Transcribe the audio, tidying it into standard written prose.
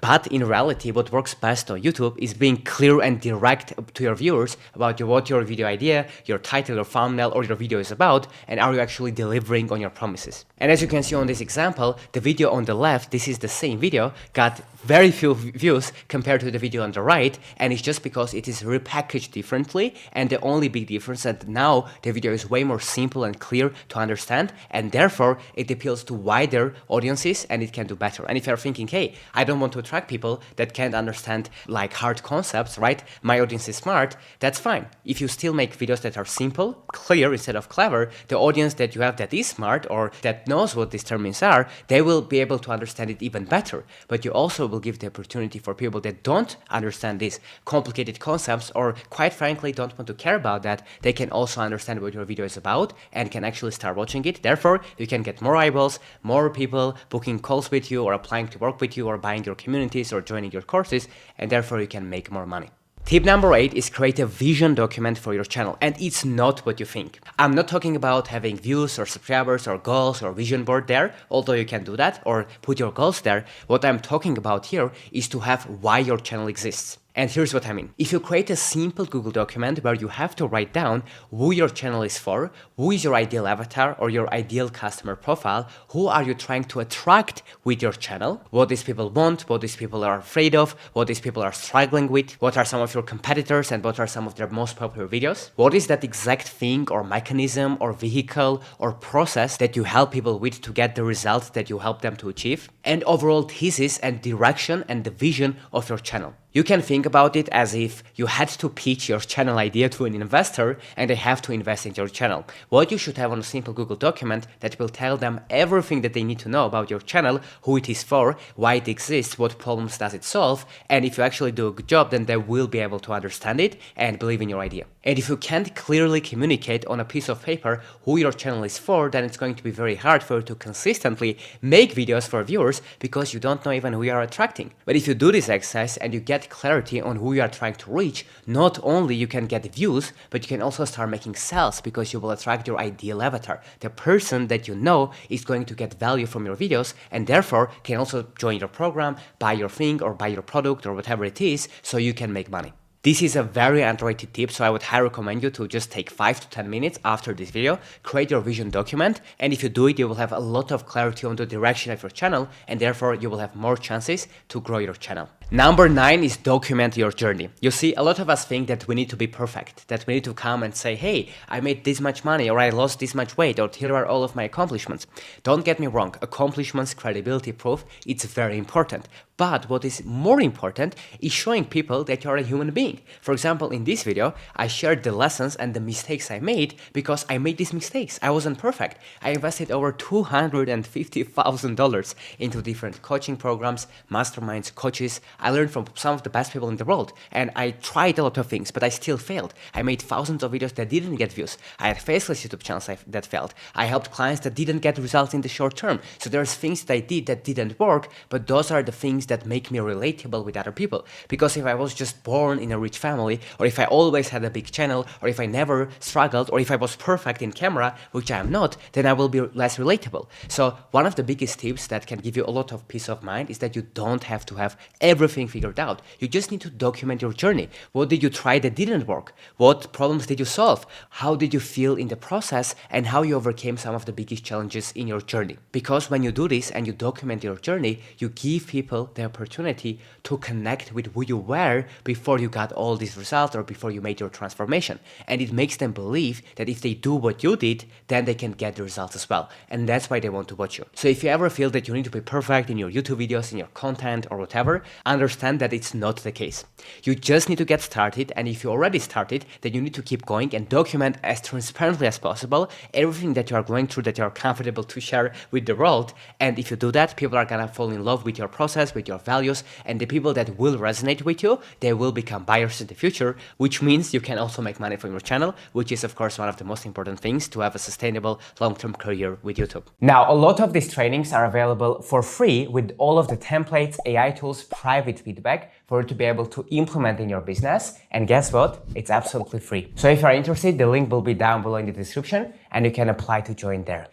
But in reality, what works best on YouTube is being clear and direct to your viewers about what your video idea, your title or thumbnail or your video is about, and are you actually delivering on your promises. And as you can see on this example, the video on the left, this is the same video, got very few views compared to the video on the right, and it's just because it is repackaged differently, and the only big difference is that now the video is way more simple and clear to understand, and therefore it appeals to wider audiences and it can do better. And if you're thinking, hey, I don't want to attract people that can't understand like hard concepts, right? My audience is smart, that's fine. If you still make videos that are simple, clear instead of clever, the audience that you have that is smart or that knows what these terms are, they will be able to understand it even better. But you also will give the opportunity for people that don't understand these complicated concepts or quite frankly don't want to care about that, they can also understand what your video is about and can actually start watching it. Therefore, you can get more eyeballs, more people booking calls with you or applying to work with you or buying your communities or joining your courses, and therefore you can make more money. Tip number 8 is create a vision document for your channel, and it's not what you think. I'm not talking about having views or subscribers or goals or vision board there, although you can do that or put your goals there. What I'm talking about here is to have why your channel exists. And here's what I mean. If you create a simple Google document where you have to write down who your channel is for, who is your ideal avatar or your ideal customer profile, who are you trying to attract with your channel, what these people want, what these people are afraid of, what these people are struggling with, what are some of your competitors and what are some of their most popular videos, what is that exact thing or mechanism or vehicle or process that you help people with to get the results that you help them to achieve, and overall thesis and direction and the vision of your channel. You can think about it as if you had to pitch your channel idea to an investor and they have to invest in your channel. What you should have on a simple Google document that will tell them everything that they need to know about your channel, who it is for, why it exists, what problems does it solve, and if you actually do a good job, then they will be able to understand it and believe in your idea. And if you can't clearly communicate on a piece of paper who your channel is for, then it's going to be very hard for you to consistently make videos for viewers because you don't know even who you are attracting. But if you do this exercise and you get clarity on who you are trying to reach, not only you can get views, but you can also start making sales because you will attract your ideal avatar, the person that you know is going to get value from your videos and therefore can also join your program, buy your thing or buy your product or whatever it is so you can make money. This is a very underrated tip, so I would highly recommend you to just take 5 to 10 minutes after this video, create your vision document, and if you do it, you will have a lot of clarity on the direction of your channel, and therefore you will have more chances to grow your channel. Number 9 is document your journey. You see, a lot of us think that we need to be perfect, that we need to come and say, hey, I made this much money, or I lost this much weight, or here are all of my accomplishments. Don't get me wrong, accomplishments, credibility, proof, it's very important. But what is more important is showing people that you're a human being. For example, in this video, I shared the lessons and the mistakes I made because I made these mistakes. I wasn't perfect. I invested over $250,000 into different coaching programs, masterminds, coaches. I learned from some of the best people in the world. And I tried a lot of things, but I still failed. I made thousands of videos that didn't get views. I had faceless YouTube channels that failed. I helped clients that didn't get results in the short term. So there's things that I did that didn't work, but those are the things that make me relatable with other people. Because if I was just born in a rich family, or if I always had a big channel, or if I never struggled, or if I was perfect in camera, which I am not, then I will be less relatable. So one of the biggest tips that can give you a lot of peace of mind is that you don't have to have everything figured out. You just need to document your journey. What did you try that didn't work? What problems did you solve? How did you feel in the process? And how you overcame some of the biggest challenges in your journey. Because when you do this and you document your journey, you give people the opportunity to connect with who you were before you got all these results or before you made your transformation. And it makes them believe that if they do what you did, then they can get the results as well. And that's why they want to watch you. So if you ever feel that you need to be perfect in your YouTube videos, in your content or whatever, understand that it's not the case. You just need to get started. And if you already started, then you need to keep going and document as transparently as possible everything that you are going through that you are comfortable to share with the world. And if you do that, people are gonna fall in love with your process, with your values, and the people that will resonate with you, they will become buyers in the future, which means you can also make money from your channel, which is of course one of the most important things to have a sustainable long-term career with YouTube. Now, a lot of these trainings are available for free with all of the templates, AI tools, private feedback for you to be able to implement in your business. And guess what? It's absolutely free. So if you are interested, the link will be down below in the description and you can apply to join there.